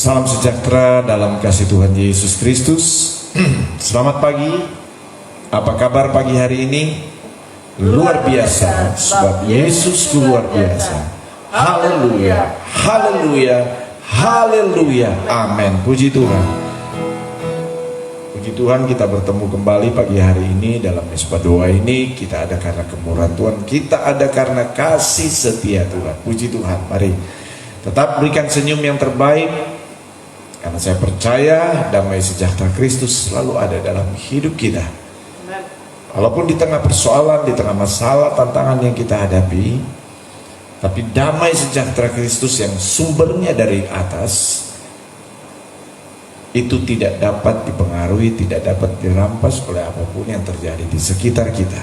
Salam sejahtera dalam kasih Tuhan Yesus Kristus. Selamat pagi. Apa kabar pagi hari ini? Luar biasa, sebab Yesus luar biasa. Haleluya, haleluya, haleluya. Amin. Puji Tuhan. Puji Tuhan, kita bertemu kembali pagi hari ini dalam Mesbah Doa ini. Kita ada karena kemurahan Tuhan, kita ada karena kasih setia Tuhan. Puji Tuhan. Mari tetap berikan senyum yang terbaik, karena saya percaya damai sejahtera Kristus selalu ada dalam hidup kita. Walaupun di tengah persoalan, di tengah masalah, tantangan yang kita hadapi, tapi damai sejahtera Kristus yang sumbernya dari atas itu tidak dapat dipengaruhi, tidak dapat dirampas oleh apapun yang terjadi di sekitar kita.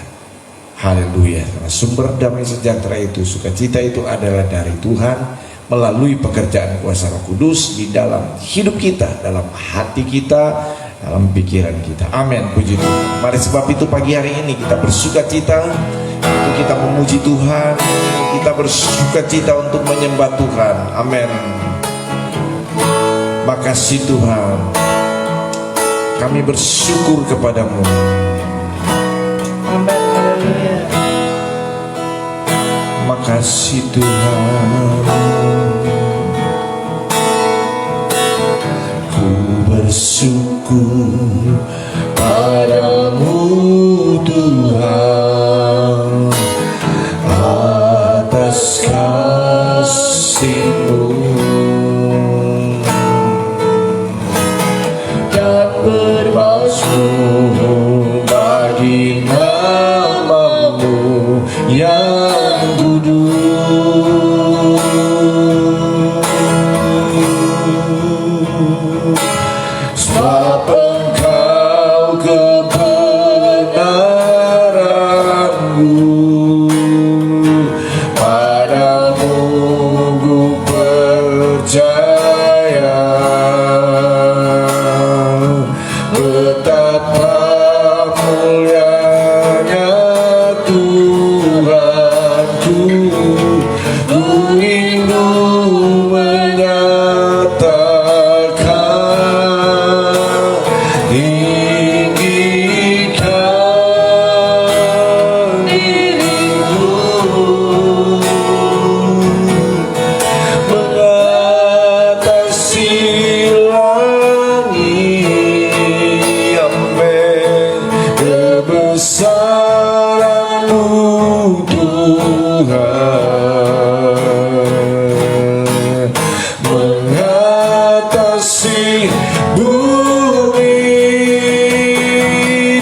Haleluya. Karena sumber damai sejahtera itu, sukacita itu adalah dari Tuhan melalui pekerjaan kuasa Roh Kudus di dalam hidup kita, dalam hati kita, dalam pikiran kita. Amin. Puji Tuhan. Mari sebab itu pagi hari ini kita bersukacita untuk kita memuji Tuhan, kita bersukacita untuk menyembah Tuhan. Amin. Makasih Tuhan, kami bersyukur kepadamu. Amin. Haleluya. Makasih Tuhan, ku bersyukur padamu Tuhan atas kasih-Mu dan bermazmur bagi nama-Mu yang sebab Engkau kebenaran-Mu, padamu ku percaya. Betapa mulianya Tuhanku, ku rindu menyatakan, tinggikan dirimu mengatasi langit. Amin. Kebesaran-Mu Tuhan mengatasi bumi.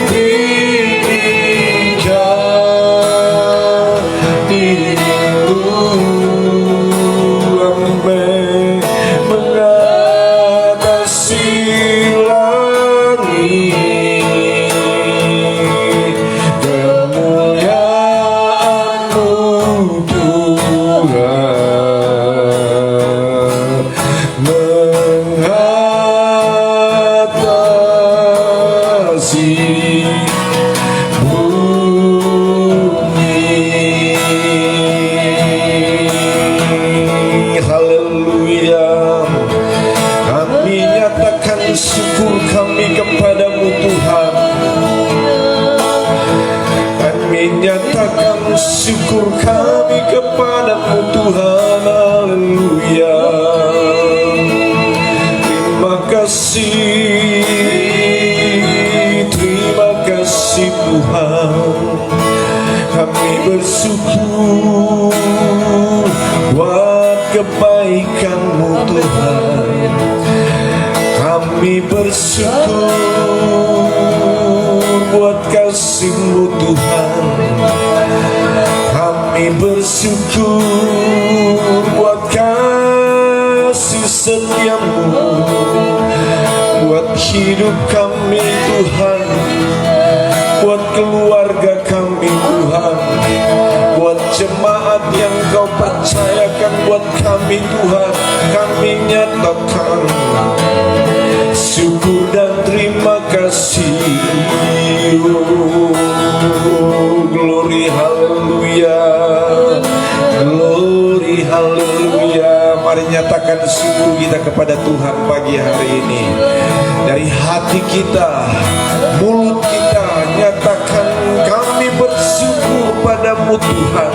Tinggikan dirimu, amin, mengatasi langit. Kemuliaan-Mu Tuhan mengatasi bumi. Haleluya. Kami nyatakan syukur kami kepadamu Tuhan. Kami nyatakan syukur kami kepadamu Tuhan. Haleluya. Terima kasih Tuhan. Kami bersyukur buat kebaikan-Mu Tuhan. Kami bersyukur buat kasih-Mu Tuhan. Kami bersyukur buat kasih setia-Mu, buat hidup kami Tuhan, buat keluarga kami Tuhan, buat jemaat yang Kau percayakan buat kami Tuhan. Kami nyatakan syukur dan terima kasih. Glory, haleluya, glory, haleluya. Mari menyatakan syukur kita kepada Tuhan pagi hari ini. Dari hati kita, mulut kita, nyatakan kami bersyukur padamu Tuhan.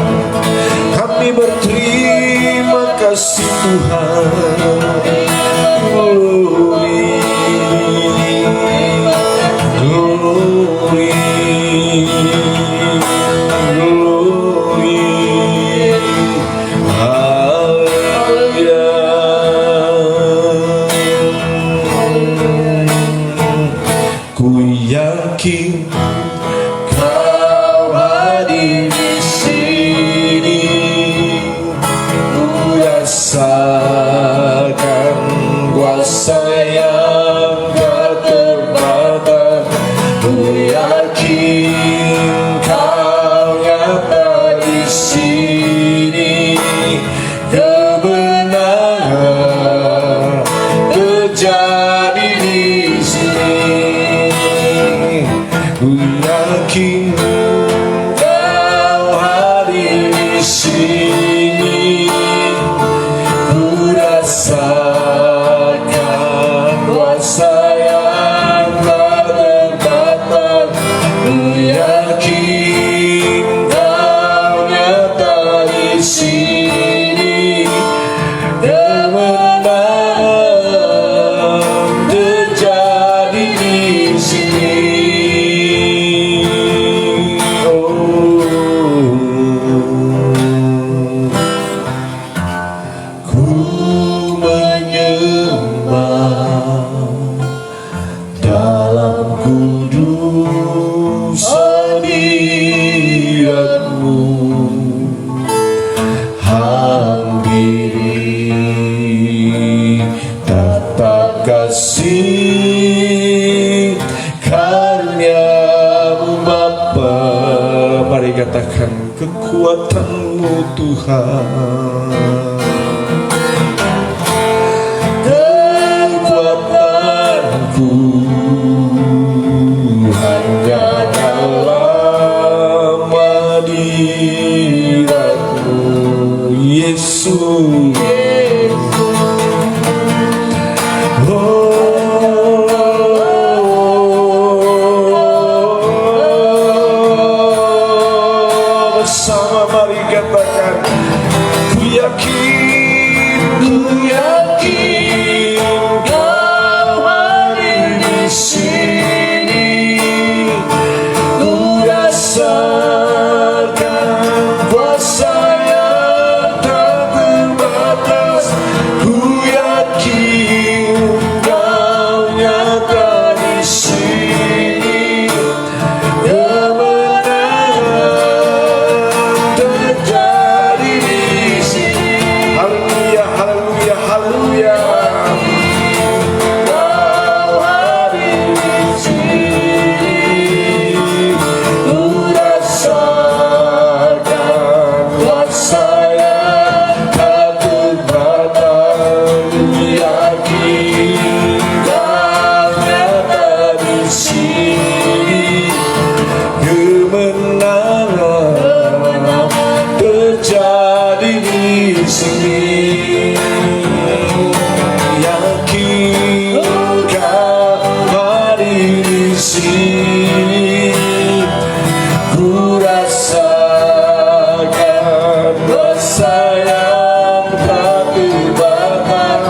Kami berterima kasih Tuhan. Glory, glory, glory. Ku yakin Kau hadir di sini. Ku rasakan kuasa yang tak terbatas. Ku yakin Kau nyata di sini. Kebenaran terjadi di sini. Ku yakin Kau hadir di sini. Ku rasakan kuasa yang tak terbatas. Ku yakin Kau nyata di sini. Kemenangan terjadi di sini. Ku menyembah dalam kudus hadirat-Mu. Hampiri tata kasih karya-Mu Bapa. Mari katakan kekuatan-Mu Tuhan. Kekuatanku hanya dalam hadirat-Mu, Yesus. Bersama mari katakan, ku yakin Kau hadir di sini. Ku rasakan kuasa yang tak terbatas. Ku yakin Kau nyata di sini. Kemenangan terjadi di sini. Haleluya, haleluya, haleluya. Kau hadir di sini. Ku rasakan kuasa yang tak terbatas. Ku yakin Kau nyata di sini. Kemenangan terjadi di sini. Yakin Kau hadir di sini. Ku rasakan kuasa yang tak terbatas.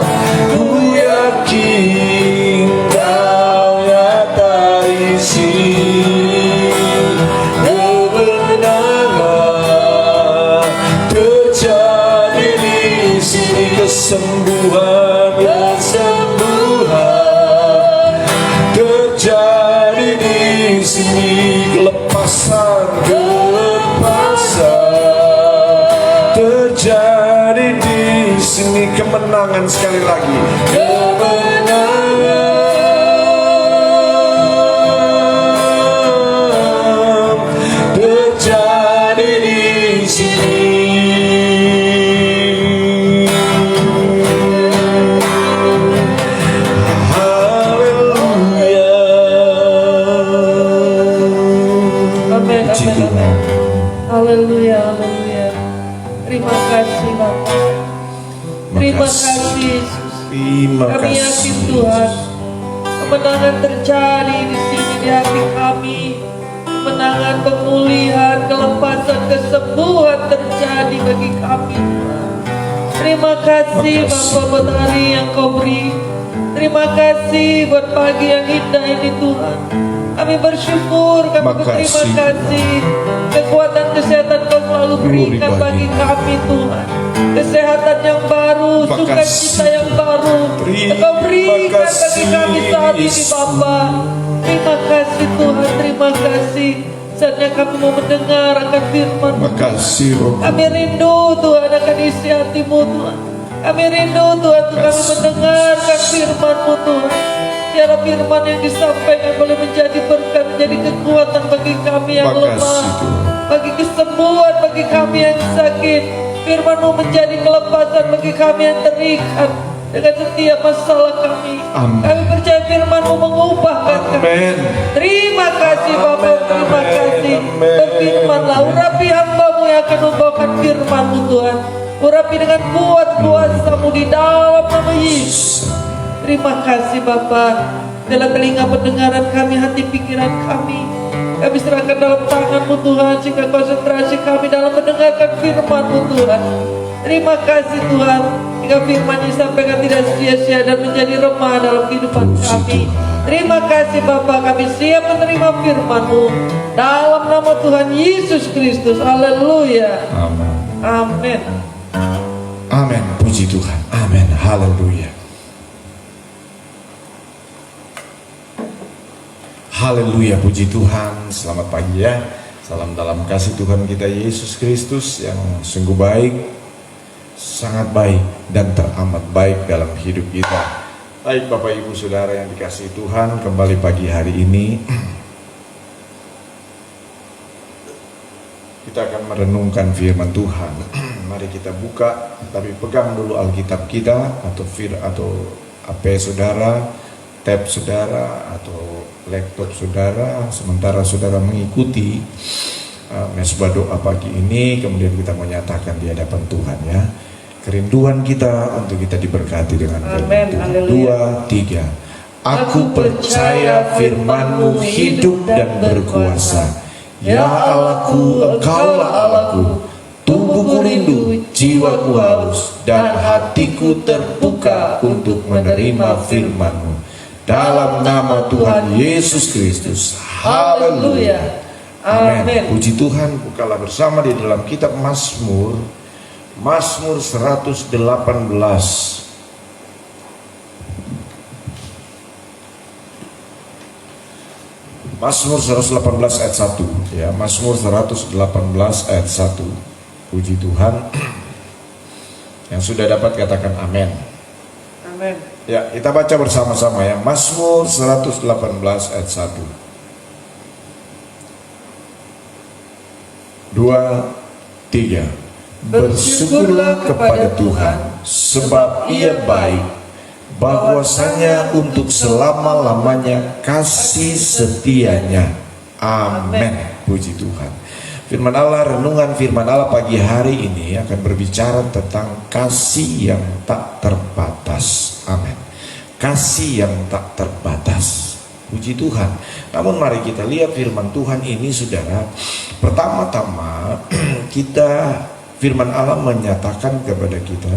Ku yakin Kau nyata di sini. Kemenangan terjadi di sini. Kesembuhan terjadi di sini. Kelepasan terjadi di sini. Kemenangan sekali lagi. Kemenangan terjadi di sini. Haleluya. Amin, Puji amin, Tuhan. amin. Haleluya, haleluya. Terima kasih Bapak. Terima kasih yakin Tuhan, kemenangan terjadi di sini di hati kami. Kemenangan, pemulihan, kelepasan, kesembuhan terjadi bagi kami Tuhan. Terima kasih Bapa buat hari yang Kau beri. Terima kasih buat pagi yang indah ini Tuhan. Kami bersyukur, kami berterima kasih. Kekuatan kesehatan Kau selalu berikan bagi kami Tuhan. Kesehatan yang baru, sukacita yang baru Kau berikan bagi kami saat ini Bapa. Terima kasih Tuhan, terima kasih. Saatnya kami mau mendengar akan firman. Kami rindu Tuhan akan isi hati-Mu Tuhan. Kami rindu Tuhan untuk kami mendengarkan firman-Mu Tuhan. Biar firman yang disampaikan boleh menjadi berkat, menjadi kekuatan bagi kami yang lemah, bagi kesembuhan bagi kami yang sakit. Firman-Mu menjadi kelepasan bagi kami yang terikat dengan setiap masalah kami. Kami percaya firman-Mu mengubahkan kami. Terima kasih Bapa, terima kasih. Berfirmanlah, urapi hamba-Mu yang akan membawakan firman-Mu Tuhan. Urapi dengan kuat kuasa-Mu di dalam nama Yesus. Terima kasih Bapa. Dalam telinga pendengaran kami, hati pikiran kami serahkan dalam tangan-Mu Tuhan, sehingga konsentrasi kami dalam mendengarkan firman-Mu Tuhan. Terima kasih Tuhan, hingga firman yang disampaikan tidak sia-sia dan menjadi remah dalam kehidupan kami. Terima kasih Bapa, kami siap menerima firman-Mu dalam nama Tuhan Yesus Kristus. Haleluya. Amin. Amin. Amin. Puji Tuhan. Amin. Haleluya. Haleluya, puji Tuhan. Selamat pagi ya. Salam dalam kasih Tuhan kita Yesus Kristus yang sungguh baik, sangat baik dan teramat baik dalam hidup kita. Baik Bapak Ibu Saudara yang dikasihi Tuhan, kembali pagi hari ini kita akan merenungkan firman Tuhan. Mari kita buka, tapi pegang dulu Alkitab kita atau HP saudara, tab saudara atau laptop saudara, sementara saudara mengikuti mesbah doa pagi ini. Kemudian kita menyatakan di hadapan Tuhan ya, kerinduan kita untuk kita diberkati dengan firman Tuhan. 2, 3. Aku percaya firman-Mu hidup dan berkuasa. Ya Allahku, Engkaulah Allahku. Tubuhku rindu, jiwaku haus, dan hatiku terbuka untuk menerima firman-Mu. Dalam nama Tuhan Yesus Kristus. Haleluya. Amin. Puji Tuhan. Bukalah bersama di dalam kitab Mazmur 118. Mazmur 118 ayat 1 ya. Mazmur 118 ayat 1. Puji Tuhan. Yang sudah dapat katakan amin. Amin. Ya, kita baca bersama-sama ya. Mazmur 118 ayat 1. 2, 3. Bersyukurlah kepada Tuhan, sebab Ia baik, bahwasanya untuk selama-lamanya kasih setianya. Amin. Puji Tuhan. Firman Allah, renungan firman Allah pagi hari ini akan berbicara tentang kasih yang tak terbatas. Amin. Kasih yang tak terbatas. Puji Tuhan. Namun mari kita lihat firman Tuhan ini saudara. Pertama-tama firman Allah menyatakan kepada kita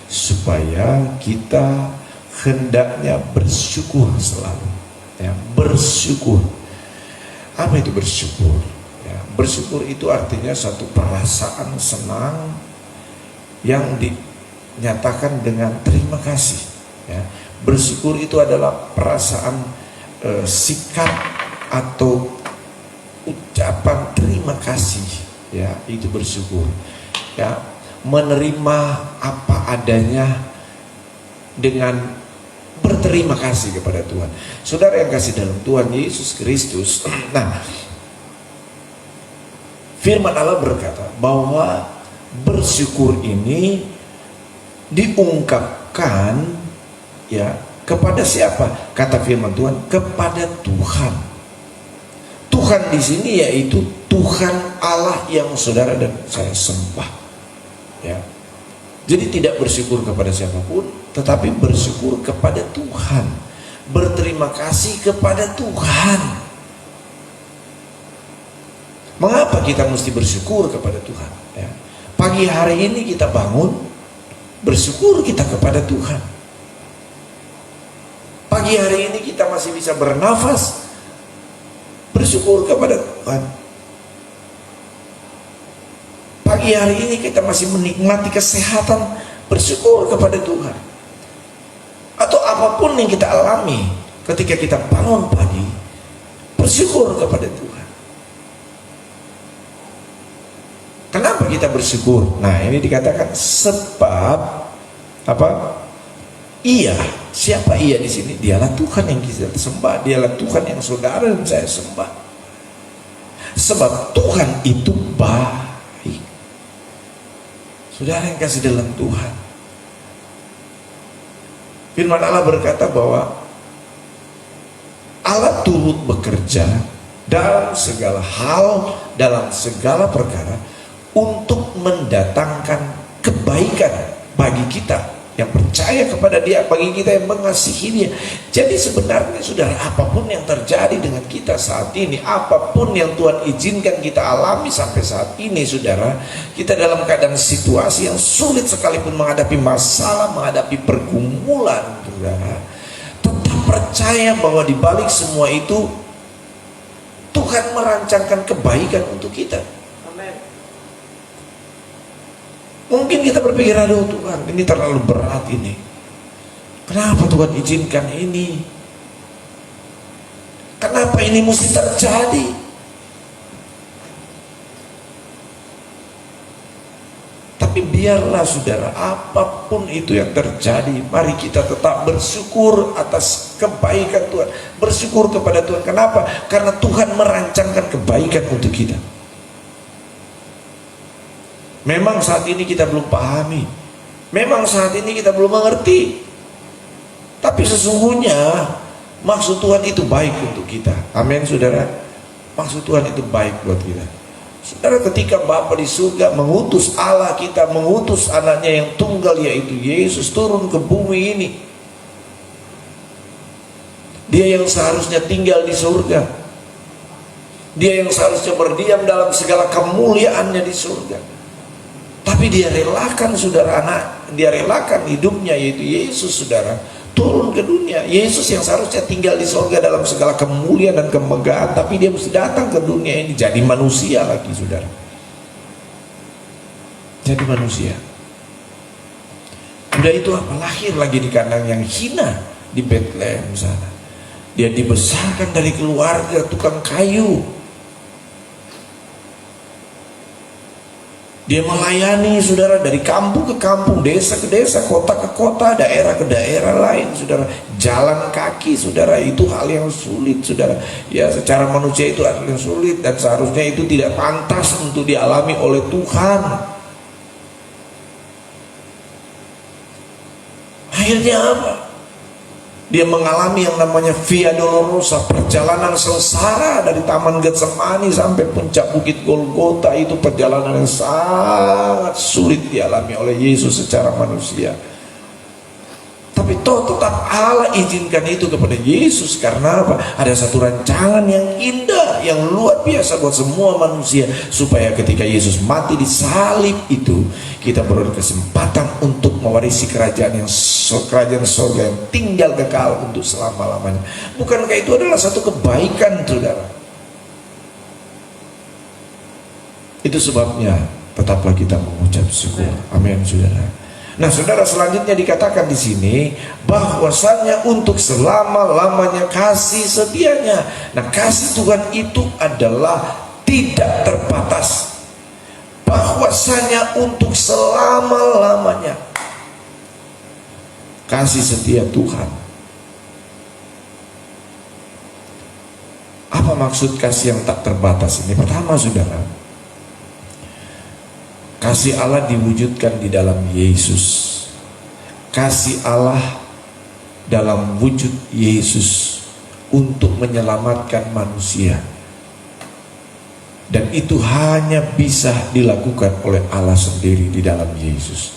supaya kita hendaknya bersyukur selalu ya, bersyukur. Apa itu bersyukur ya? Bersyukur itu artinya satu perasaan senang yang dinyatakan dengan terima kasih ya. Bersyukur itu adalah perasaan sikap atau ucapan terima kasih ya, itu bersyukur ya, menerima apa adanya dengan berterima kasih kepada Tuhan. Saudara yang kasih dalam Tuhan Yesus Kristus. Nah, firman Allah berkata bahwa bersyukur ini diungkapkan ya kepada siapa? Kata firman Tuhan, kepada Tuhan. Tuhan di sini yaitu Tuhan Allah yang saudara dan saya sembah. Ya. Jadi tidak bersyukur kepada siapapun, tetapi bersyukur kepada Tuhan, berterima kasih kepada Tuhan. Mengapa kita mesti bersyukur kepada Tuhan? Ya. Pagi hari ini kita bangun, bersyukur kita kepada Tuhan. Pagi hari ini kita masih bisa bernafas, bersyukur kepada Tuhan. Pagi hari ini kita masih menikmati kesehatan, bersyukur kepada Tuhan. Atau apapun yang kita alami ketika kita bangun pagi, bersyukur kepada Tuhan. Kenapa kita bersyukur? Nah, ini dikatakan sebab apa? Iya, siapa iya di sini? Dialah Tuhan yang kita sembah, dialah Tuhan yang saudara dan saya sembah. Sebab Tuhan itu baik. Saudara yang kasih dalam Tuhan, firman Allah berkata bahwa Allah turut bekerja dalam segala hal, dalam segala perkara untuk mendatangkan kebaikan bagi kita yang percaya kepada Dia, bagi kita yang mengasihi Dia. Jadi sebenarnya saudara, apapun yang terjadi dengan kita saat ini, apapun yang Tuhan izinkan kita alami sampai saat ini, saudara, kita dalam keadaan situasi yang sulit sekalipun, menghadapi masalah, menghadapi pergumulan, saudara, tetap percaya bahwa di balik semua itu Tuhan merancangkan kebaikan untuk kita. Mungkin kita berpikir, aduh Tuhan, ini terlalu berat ini. Kenapa Tuhan izinkan ini? Kenapa ini mesti terjadi? Tapi biarlah saudara, apapun itu yang terjadi, mari kita tetap bersyukur atas kebaikan Tuhan. Bersyukur kepada Tuhan. Kenapa? Karena Tuhan merancangkan kebaikan untuk kita. Memang saat ini kita belum pahami, memang saat ini kita belum mengerti, tapi sesungguhnya maksud Tuhan itu baik untuk kita. Amin saudara. Maksud Tuhan itu baik buat kita. Saudara, ketika Bapa di surga mengutus Allah kita, mengutus anaknya yang tunggal yaitu Yesus turun ke bumi ini, Dia yang seharusnya tinggal di surga, Dia yang seharusnya berdiam dalam segala kemuliaannya di surga, tapi Dia relakan saudara, Dia relakan hidupnya yaitu Yesus saudara, turun ke dunia. Yesus yang seharusnya tinggal di surga dalam segala kemuliaan dan kemegahan, tapi Dia mesti datang ke dunia ini jadi manusia lagi saudara. Jadi manusia. Udah itu apa? Lahir lagi di kandang yang hina di Bethlehem sana. Dia dibesarkan dari keluarga tukang kayu. Dia melayani saudara dari kampung ke kampung, desa ke desa, kota ke kota, daerah ke daerah lain saudara. Jalan kaki saudara, itu hal yang sulit saudara. Ya, secara manusia itu hal yang sulit dan seharusnya itu tidak pantas untuk dialami oleh Tuhan. Akhirnya apa? Dia mengalami yang namanya Via Dolorosa, perjalanan sengsara dari Taman Getsemani sampai puncak Bukit Golgota. Itu perjalanan yang sangat sulit dialami oleh Yesus secara manusia. Tapi toh tetap Allah izinkan itu kepada Yesus. Karena apa? Ada satu rancangan yang indah, yang luar biasa buat semua manusia, supaya ketika Yesus mati di salib itu, kita beroleh kesempatan untuk mewarisi kerajaan surga yang tinggal kekal untuk selama-lamanya. Bukankah itu adalah satu kebaikan saudara? Itu sebabnya tetaplah kita mengucap syukur. Amin saudara. Nah saudara, selanjutnya dikatakan di sini bahwasanya untuk selama-lamanya kasih setianya. Nah, kasih Tuhan itu adalah tidak terbatas. Bahwasanya untuk selama-lamanya kasih setia Tuhan. Apa maksud kasih yang tak terbatas ini? Pertama saudara, kasih Allah diwujudkan di dalam Yesus. Kasih Allah dalam wujud Yesus untuk menyelamatkan manusia. Dan itu hanya bisa dilakukan oleh Allah sendiri di dalam Yesus.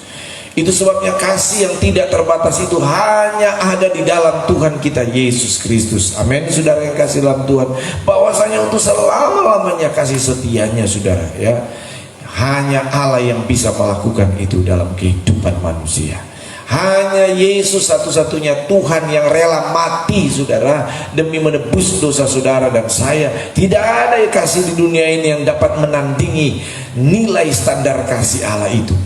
Itu sebabnya kasih yang tidak terbatas itu hanya ada di dalam Tuhan kita Yesus Kristus. Amin, saudara yang kasih dalam Tuhan. Bahwasanya untuk selama-lamanya kasih setianya, saudara, ya. Hanya Allah yang bisa melakukan itu dalam kehidupan manusia. Hanya Yesus satu-satunya Tuhan yang rela mati, saudara, demi menebus dosa saudara dan saya. Tidak ada kasih di dunia ini yang dapat menandingi nilai standar kasih Allah itu.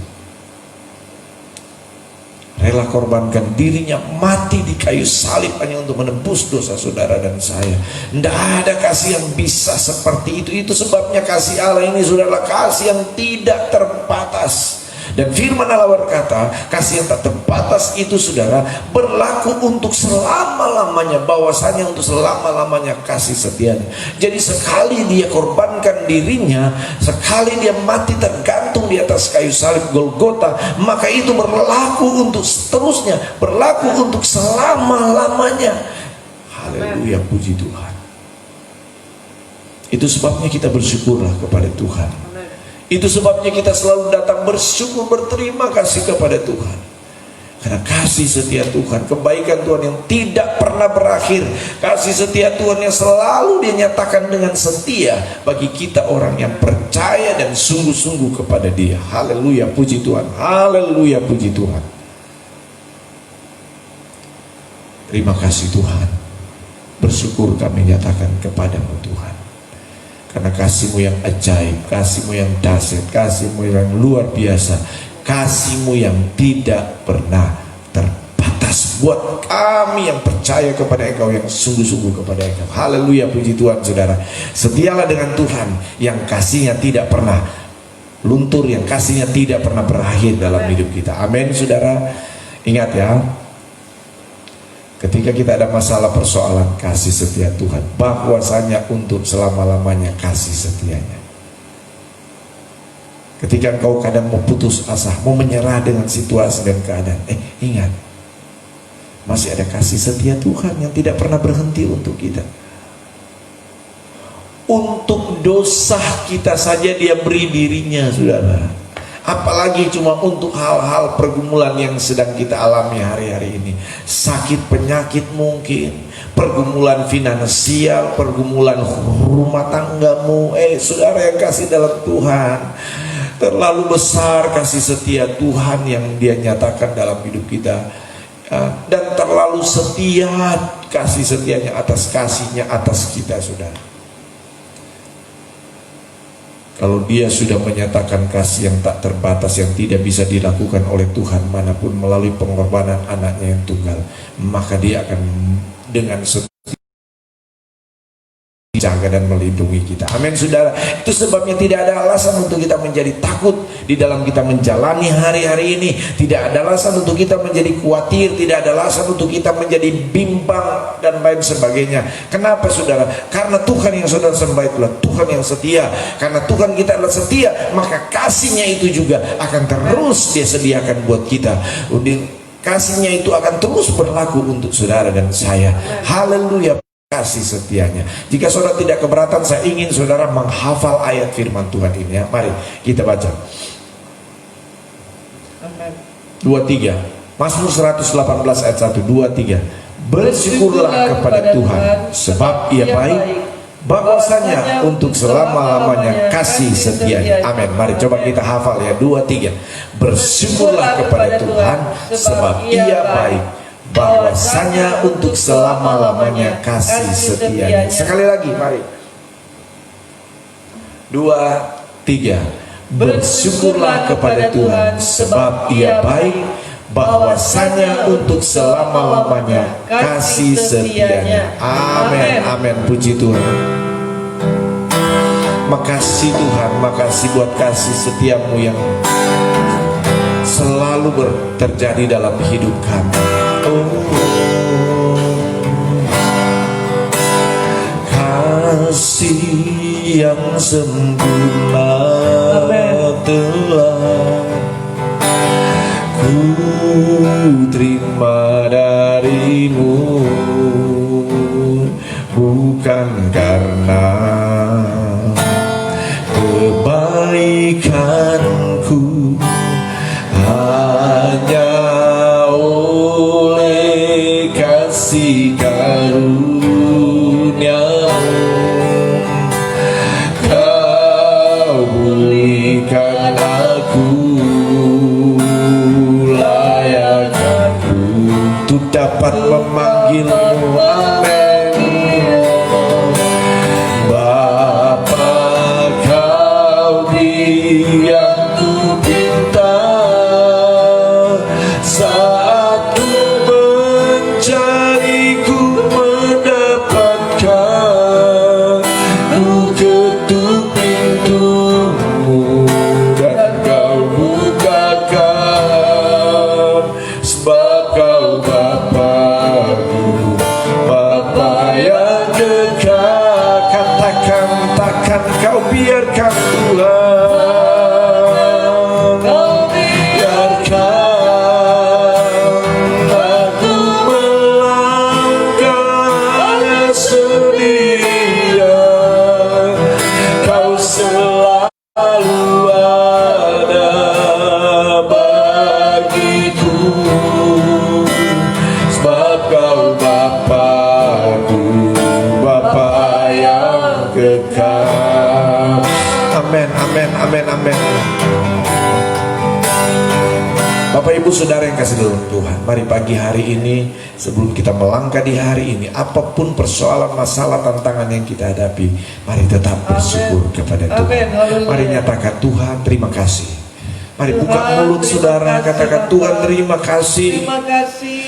Rela korbankan dirinya mati di kayu salib hanya untuk menebus dosa saudara dan saya. Tidak ada kasih yang bisa seperti itu. Itu sebabnya kasih Allah ini, saudara, kasih yang tidak terbatas. Dan firman Allah berkata, kasih yang tak terbatas itu, saudara, berlaku untuk selama-lamanya. Bahwasanya untuk selama-lamanya kasih setianya. Jadi sekali dia korbankan dirinya, sekali dia mati tergantung di atas kayu salib Golgota, maka itu berlaku untuk seterusnya, berlaku untuk selama-lamanya. Haleluya, puji Tuhan. Itu sebabnya kita bersyukurlah kepada Tuhan. Itu sebabnya kita selalu datang bersyukur, berterima kasih kepada Tuhan. Karena kasih setia Tuhan, kebaikan Tuhan yang tidak pernah berakhir, kasih setia Tuhan yang selalu Dia nyatakan dengan setia bagi kita orang yang percaya dan sungguh-sungguh kepada Dia. Haleluya, puji Tuhan. Haleluya, puji Tuhan. Terima kasih Tuhan. Bersyukur kami nyatakan kepadamu Tuhan. Karena kasih-Mu yang ajaib, kasih-Mu yang dahsyat, kasih-Mu yang luar biasa, kasih-Mu yang tidak pernah terbatas buat kami yang percaya kepada Engkau, yang sungguh-sungguh kepada Engkau. Haleluya, puji Tuhan, saudara. Setialah dengan Tuhan yang kasihnya tidak pernah luntur, yang kasihnya tidak pernah berakhir dalam hidup kita. Amin, saudara. Ingat ya, ketika kita ada masalah persoalan, kasih setia Tuhan, bahwasanya untuk selama-lamanya kasih setianya. Ketika engkau kadang mau putus asa, mau menyerah dengan situasi dan keadaan, ingat, masih ada kasih setia Tuhan yang tidak pernah berhenti untuk kita. Untuk dosa kita saja Dia beri dirinya, saudara. Apalagi cuma untuk hal-hal pergumulan yang sedang kita alami hari-hari ini. Sakit, penyakit mungkin, pergumulan finansial, pergumulan rumah tanggamu. Saudara yang kasih dalam Tuhan, terlalu besar kasih setia Tuhan yang Dia nyatakan dalam hidup kita. Dan terlalu setia kasih setianya atas kasihnya atas kita, saudara. Kalau Dia sudah menyatakan kasih yang tak terbatas, yang tidak bisa dilakukan oleh Tuhan manapun melalui pengorbanan anaknya yang tunggal, maka Dia akan dengan setia jaga dan melindungi kita. Amin, saudara. Itu sebabnya tidak ada alasan untuk kita menjadi takut di dalam kita menjalani hari-hari ini. Tidak ada alasan untuk kita menjadi khawatir, tidak ada alasan untuk kita menjadi bimbang dan lain sebagainya. Kenapa, saudara? Karena Tuhan yang saudara sembah itulah Tuhan yang setia. Karena Tuhan kita adalah setia, maka kasihnya itu juga akan terus Dia sediakan buat kita. Kasihnya itu akan terus berlaku untuk saudara dan saya. Haleluya, kasih setianya. Jika saudara tidak keberatan, saya ingin saudara menghafal ayat firman Tuhan ini ya. Mari kita baca. 2-3. Mazmur 118 ayat 1, 2-3. Bersyukurlah kepada Tuhan sebab Ia baik, bahwasanya untuk selama-lamanya kasih setianya. Amin. Mari coba kita hafal ya. 2-3. Bersyukurlah kepada Tuhan sebab Ia baik, bahwasanya untuk selama-lamanya kasih setianya. Sekali lagi, mari. 2-3. Bersyukurlah kepada Tuhan sebab Ia baik, bahwasanya untuk selama-lamanya kasih setianya. Amin, amin, puji Tuhan. Makasih Tuhan, makasih buat kasih setiamu yang selalu terjadi dalam hidup kami. Kasih yang sempurna telah ku terima darimu, bukan karena kebaikanku, hanya karuniamu, Kau pulihkan aku, layak aku untuk dapat memanggilmu. Amin. Bapa, Kau yang ku pinta saat ku mencari, ku mendapatkan. Ku ketuk pintumu dan Kau bukakan, sebab Kau Bapa-Ku, Bapa yang dekat. Katakan, takkan Kau biarkan Tuhan, biarkan aku melangkah sendirian. Kau selalu ada bagiku, sebab Kau Bapa-Ku, Bapa yang kekal. Amin, amin, amin, amin. Bapak Ibu Saudara yang kasih dalam Tuhan, mari pagi hari ini sebelum kita melangkah di hari ini, apapun persoalan, masalah, tantangan yang kita hadapi, mari tetap bersyukur kepada Tuhan. Mari nyatakan, Tuhan terima kasih. Mari buka mulut saudara, katakan, Tuhan terima kasih. Terima kasih.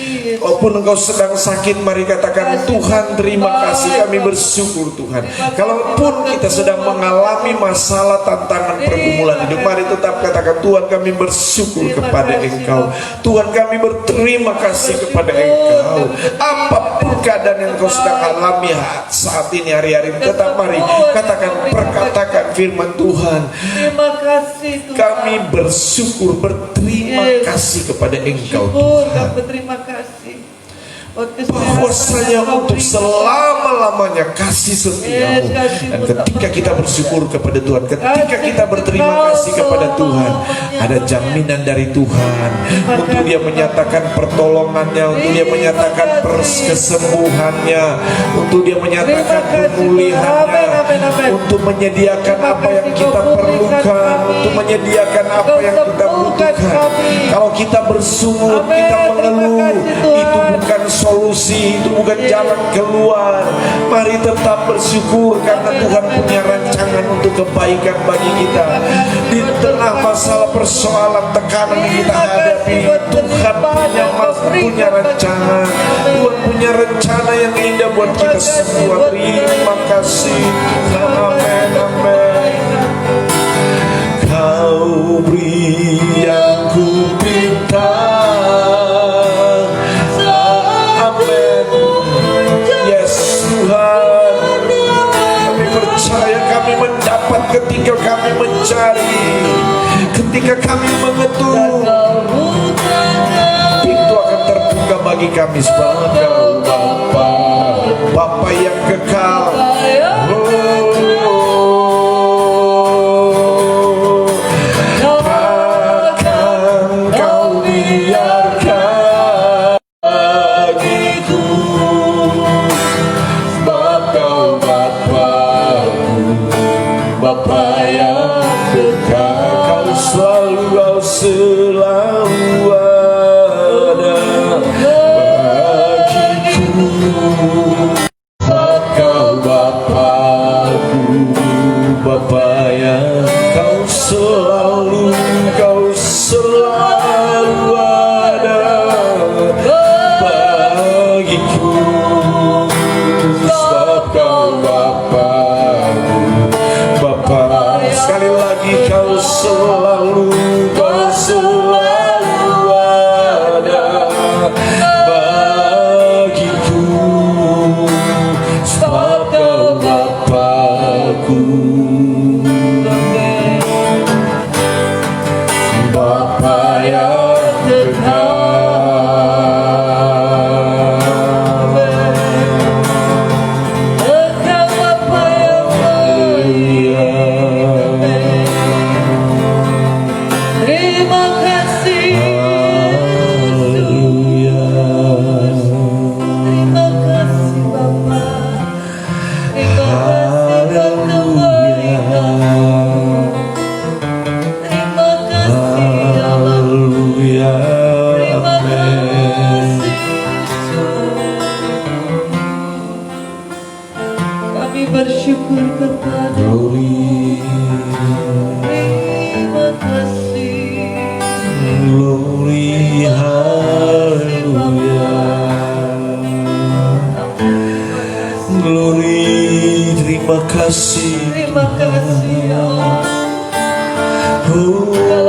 Walaupun engkau sedang sakit, mari katakan, Tuhan terima kasih, kami bersyukur Tuhan. Kalaupun kita sedang mengalami masalah, tantangan, pergumulan hidup, mari tetap katakan, Tuhan kami bersyukur kepada Engkau. Tuhan kami berterima kasih kepada Engkau. Apapun keadaan yang engkau sedang alami saat ini, hari-hari ini, tetap mari katakan, perkatakan firman Tuhan. Terima kasih Tuhan. Kami bersyukur, berterima kasih kepada Engkau Syukur, Tuhan. berterima kasih. Bahwasanya untuk selama-lamanya kasih setiamu. Dan ketika kita bersyukur kepada Tuhan, ketika kita berterima kasih kepada Tuhan, ada jaminan dari Tuhan untuk Dia menyatakan pertolongannya, untuk Dia menyatakan kesembuhannya, untuk Dia menyatakan pemulihannya, untuk menyediakan apa yang kita perlukan, untuk menyediakan apa yang kita butuhkan. Kalau kita bersungut, kita mengeluh, itu bukan solusi, itu bukan jalan keluar. Mari tetap bersyukur karena Tuhan punya rancangan untuk kebaikan bagi kita. Di tengah masalah, persoalan, tekanan yang kita hadapi, Tuhan punya rancangan. Tuhan punya rencana yang indah buat kita semua. Terima kasih Tuhan. Amin, amin. Kau beri yang ku pinta. Kami mendapat ketika kami mencari, ketika kami mengetuk, pintu akan terbuka bagi kami, sebab Kau Bapa, Bapa yang kekal. Takkan Kau biarkan bagiku, sebab Kau Bapa yang kekal. Kau selalu ada bagiku, Kau Bapa-Ku, Bapa yang Kau selalu ada bagiku, sebab Kau Bapa-Ku, Bapa. Sekali lagi, Kau selalu ada bagiku, sebab Kau Bapa-Ku, Bapa yang kekal. bersyukur kepada Glory, terima kasih. glory, haleluya. Glory, terima kasih. Terima kasih ya Allah. Gloria,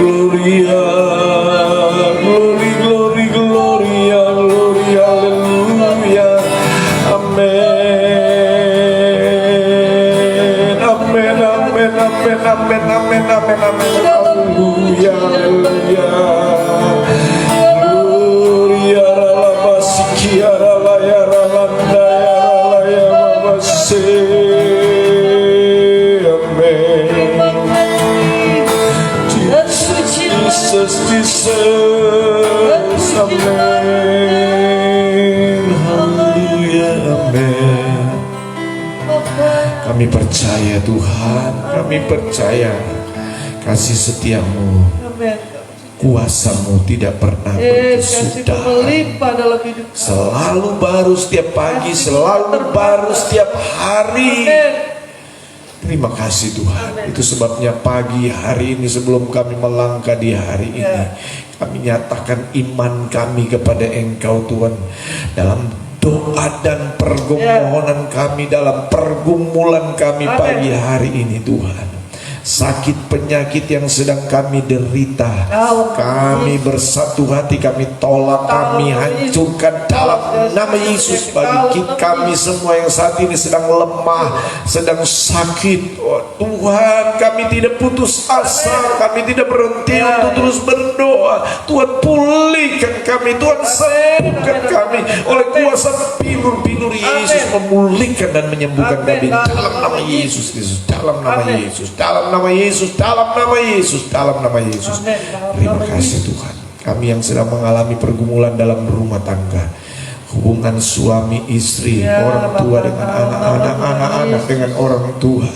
Gloria, glory, glory, gloria, gloria, haleluya. Amen, amen, amen, amen, amen, amen, amen, amen, haleluya, haleluya. Gloria, ralabasiki, ralaya, ralanda, ralaya, babase. Jesus, Jesus, amen, haleluya, amen. Kami percaya Tuhan, kami percaya kasih setiamu, Amin. kuasamu tidak pernah Kasih berkesudahan. melimpah dalam hidup kami. Selalu baru setiap pagi, selalu baru setiap hari. Amin. Terima kasih Tuhan. Itu sebabnya pagi hari ini sebelum kami melangkah di hari ini, kami nyatakan iman kami kepada Engkau Tuhan. Dalam doa dan permohonan kami, dalam pergumulan kami pagi hari ini Tuhan. Sakit penyakit yang sedang kami derita, kami bersatu hati, kami tolak, kami hancurkan dalam nama Yesus. Bagi kami semua yang saat ini sedang lemah, sedang sakit, oh Tuhan, kami tidak putus asa, kami tidak berhenti untuk terus berdoa. Tuhan, pulihkan kami, Tuhan, sembuhkan kami oleh kuasa pilur-pilur Yesus, memulihkan dan menyembuhkan kami dalam nama Yesus Kristus, dalam nama Yesus, dalam nama Yesus, dalam nama Yesus, dalam nama Yesus. Terima kasih Tuhan. Kami yang sedang mengalami pergumulan dalam rumah tangga, hubungan suami istri, orang tua dengan anak-anak, anak-anak dengan orang tua.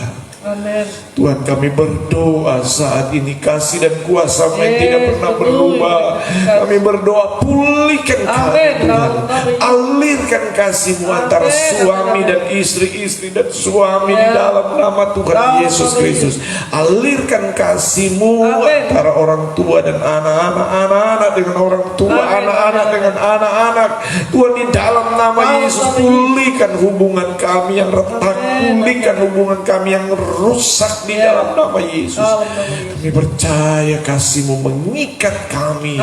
Amin. Tuhan, kami berdoa saat ini, kasih dan kuasa-Mu yang tidak pernah berubah. Kami berdoa, pulihkan kami Tuhan, alirkan kasih-Mu antara suami dan istri dan suami di dalam nama Tuhan Yesus Kristus. Alirkan kasih-Mu antara orang tua dan anak-anak, anak-anak dengan orang tua, anak-anak dengan anak-anak. Tuhan, di dalam nama Yesus, pulihkan hubungan kami yang retak, pulihkan hubungan kami yang rusak di dalam nama Yesus. Kami percaya kasih-Mu mengikat kami.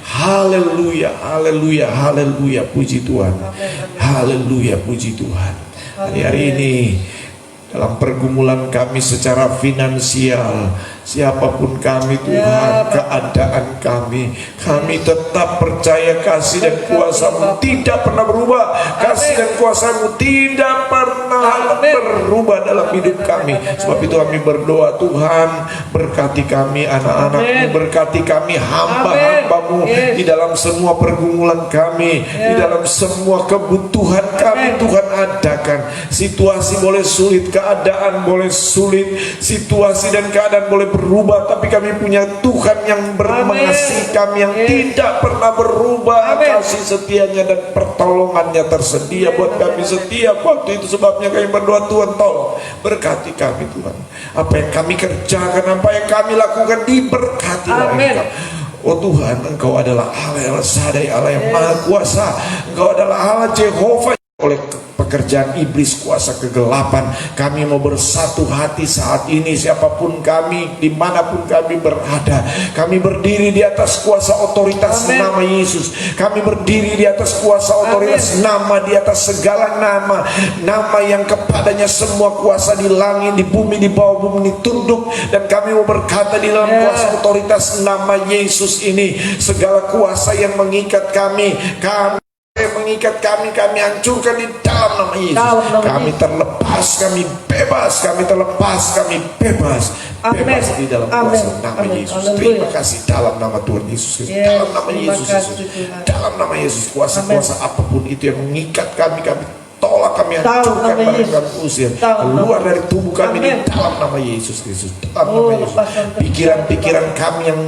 Haleluya, haleluya, haleluya, puji Tuhan. Haleluya, puji Tuhan. Hari-hari ini dalam pergumulan kami secara finansial, siapapun kami Tuhan, keadaan kami tetap percaya kasih dan kuasa-Mu tidak pernah berubah. Kasih dan kuasa-Mu tidak pernah berubah dalam hidup kami. Sebab itu kami berdoa, Tuhan, berkati kami anak-anak-Mu, berkati kami hamba-hamba-Mu di dalam semua pergumulan kami, di dalam semua kebutuhan kami. Tuhan, adakan. Situasi boleh sulit, keadaan boleh sulit, situasi dan keadaan boleh berubah, tapi kami punya Tuhan yang mengasihi kami, yang tidak pernah berubah. Kasih setianya dan pertolongannya tersedia buat kami setiap waktu. Itu sebabnya kami berdoa, Tuhan, tolong berkati kami Tuhan. Apa yang kami kerjakan, apa yang kami lakukan, diberkati oleh Engkau. Oh Tuhan, Engkau adalah Allah yang sadai, Allah yang maha kuasa. Engkau adalah Allah Jehovah. Oleh pekerjaan iblis, kuasa kegelapan, kami mau bersatu hati saat ini. Siapapun kami, dimanapun kami berada, kami berdiri di atas kuasa otoritas nama Yesus. Kami berdiri di atas kuasa otoritas nama, di atas segala nama, nama yang kepadanya semua kuasa di langit, di bumi, di bawah bumi ini tunduk. Dan kami mau berkata di dalam kuasa otoritas nama Yesus ini, segala kuasa yang mengikat kami mengikat kami hancurkan di dalam nama Yesus. Kami terlepas, kami bebas, kami terlepas, kami bebas. Bebas di dalam kuasa nama Yesus. Terima kasih dalam nama Tuhan Yesus. Dalam nama Yesus. Dalam nama Yesus, kuasa-kuasa apapun itu yang mengikat kami tolak tolak, kami hancurkan nama mereka, Yesus. kami usir Dalam keluar nama- dari tubuh kami di Amin. dalam nama Yesus Kristus. Dalam Oh, nama Yesus. lepaskan terjadi. Pikiran-pikiran kami yang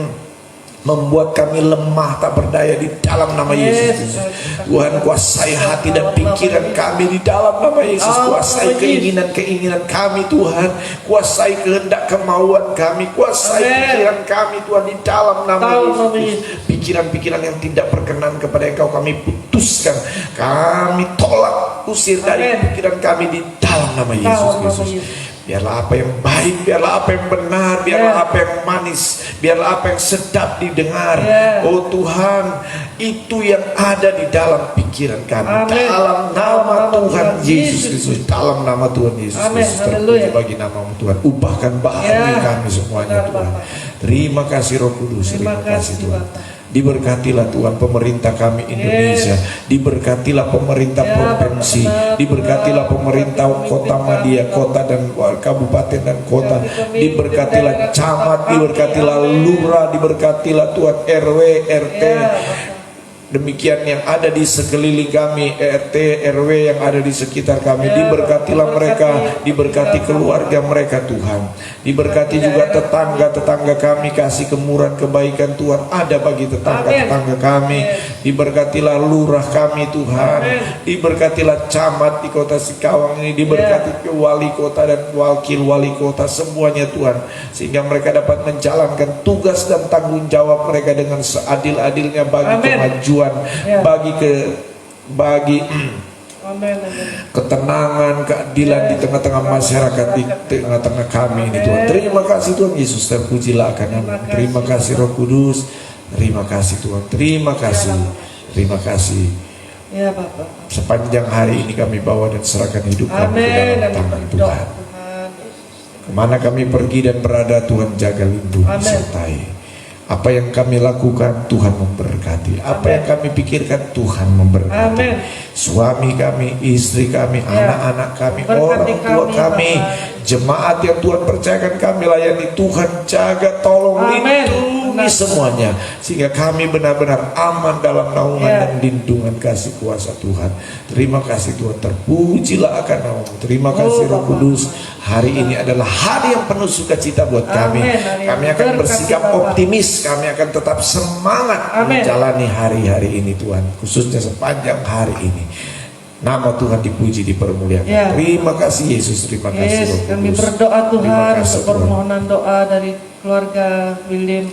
membuat kami lemah tak berdaya di dalam nama Yesus Yes. Kristus. Tuhan, kuasai hati dan pikiran kami di dalam nama Yesus. Kuasai keinginan-keinginan kami Tuhan. Kuasai kehendak kemauan kami. Kuasai Amin. pikiran kami Tuhan di dalam nama Dalam Yesus nama Kristus. Pikiran-pikiran yang tidak berkenan kepada Engkau kami putuskan. Kami tolak, usir dari Amin. pikiran kami di dalam nama Yesus Dalam nama Kristus. Yesus. Biarlah apa yang baik, biarlah apa yang benar, biarlah apa yang manis, biarlah apa yang sedap didengar. Oh Tuhan, itu yang ada di dalam pikiran kami. Amin. Dalam nama Tuhan Yesus Kristus, dalam nama Tuhan Yesus Amin. Kristus, Haleluya. terpuji bagi namamu Tuhan. Ubahkan bahagia kami semuanya Benar, Tuhan. Bapak. Terima kasih Roh Kudus, terima kasih Tuhan. Diberkatilah Tuhan pemerintah kami Indonesia, diberkatilah pemerintah provinsi, diberkatilah pemerintah kota Madia, kota dan kabupaten dan kota, diberkatilah camat, diberkatilah lurah, diberkatilah Tuhan RW, RT. Demikian yang ada di sekeliling kami, RT, RW yang ada di sekitar kami, diberkatilah mereka, diberkati keluarga mereka Tuhan, diberkati juga tetangga-tetangga kami, kasih kemurahan kebaikan Tuhan ada bagi tetangga-tetangga kami, diberkatilah lurah kami Tuhan, diberkatilah camat di kota Sikawang ini, diberkati wali kota dan wakil wali kota semuanya Tuhan, sehingga mereka dapat menjalankan tugas dan tanggung jawab mereka dengan seadil-adilnya bagi kemajuan, bagi ketenangan, keadilan di tengah-tengah masyarakat, di tengah-tengah kami ini Tuhan. Terima kasih Tuhan Yesus, terpujilah akan nama. Terima kasih Roh Kudus, terima kasih Tuhan, terima kasih, terima kasih. Ya Bapak. Sepanjang hari ini kami bawa dan serahkan hidup kami ke dalam tangan Tuhan. Kemana kami pergi dan berada Tuhan jaga lindungi sertai. Apa yang kami lakukan Tuhan memberkati. Apa yang kami pikirkan Tuhan memberkati. Amin. Suami kami, istri kami, anak-anak kami, orang tua kami, jemaat yang Tuhan percayakan kami layani, Tuhan jaga, tolong, lindungi semuanya, sehingga kami benar-benar aman dalam naungan dan lindungan kasih kuasa Tuhan. Terima kasih Tuhan, terpujilah akan namamu. Terima kasih Roh Kudus. Hari ini adalah hari yang penuh sukacita buat kami. Kami akan bersikap optimis, kami akan tetap semangat menjalani hari-hari ini Tuhan, khususnya sepanjang hari ini. Nama Tuhan dipuji, dipermuliakan. Terima kasih Yesus, terima kasih Roh Kudus. Kami berdoa Tuhan untuk permohonan doa dari keluarga William.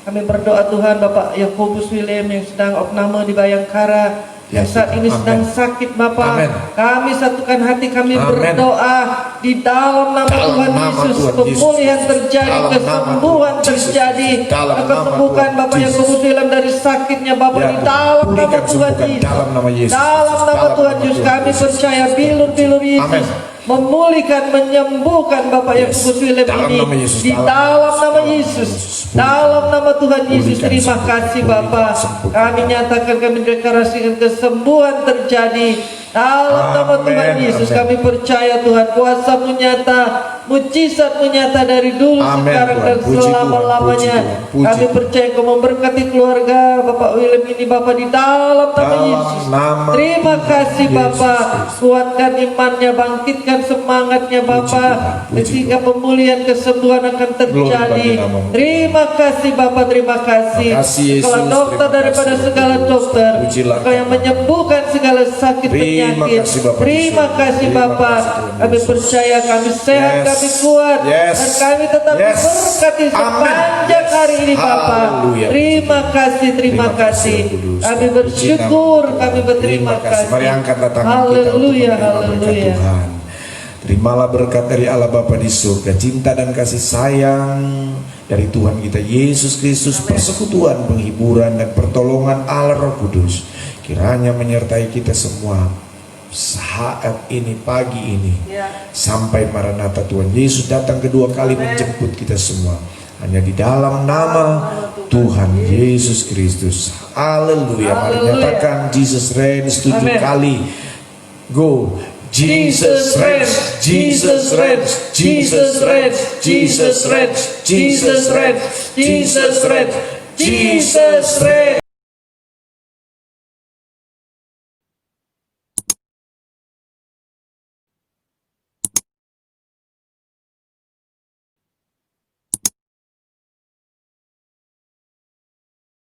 Kami berdoa Tuhan Bapak Yakobus William yang sedang opname di Bayangkara, yang saat ini sedang sakit Bapak. Kami satukan hati kami berdoa di dalam nama Tuhan Yesus, pemulihan terjadi, kesembuhan terjadi, kesembuhan Bapak Yakobus William dari sakitnya Bapak di dalam nama Tuhan Yesus. Dalam nama Tuhan Yesus kami percaya bilur-bilur Yesus memulihkan, menyembuhkan Bapak Yakobus William ini di dalam nama Yesus, dalam nama Tuhan Yesus. Terima kasih Bapak, kami nyatakan, kami deklarasikan kesembuhan terjadi dalam nama Tuhan Yesus. Kami percaya Tuhan kuasa-Mu nyata, mujizat-Mu nyata dari dulu, sekarang dan selama-lamanya. Kami percaya Kau memberkati keluarga Bapak William ini Bapak di dalam nama Yesus. Terima kasih Bapak, kuatkan imannya, bangkitkan semangatnya Bapak, sehingga pemulihan kesembuhan akan terjadi. Terima kasih Bapak, terima kasih. Segala dokter daripada segala dokter, Kau yang menyembuhkan segala sakit penyakit. Terima kasih Bapak, kami percaya kami sehat, kami kuat, dan kami tetap diberkati sepanjang hari ini Bapak. Terima kasih, terima kasih. Kami bersyukur, kami berterima kasih. Mari angkatlah tangan kita untuk Haleluya, menerima berkat haleluya. Tuhan. Terimalah berkat dari Allah Bapa di surga, cinta dan kasih sayang dari Tuhan kita Yesus Kristus, persekutuan, penghiburan dan pertolongan Allah Roh Kudus kiranya menyertai kita semua saat ini, pagi ini, sampai Maranatha Tuhan Yesus datang kedua kali menjemput kita semua. Hanya di dalam nama Tuhan Yesus Kristus. Haleluya. Mari nyatakan Jesus reigns 7 kali. Go. Jesus reigns, Jesus reigns, Jesus reigns, Jesus reigns, Jesus reigns, Jesus reigns, Jesus reigns.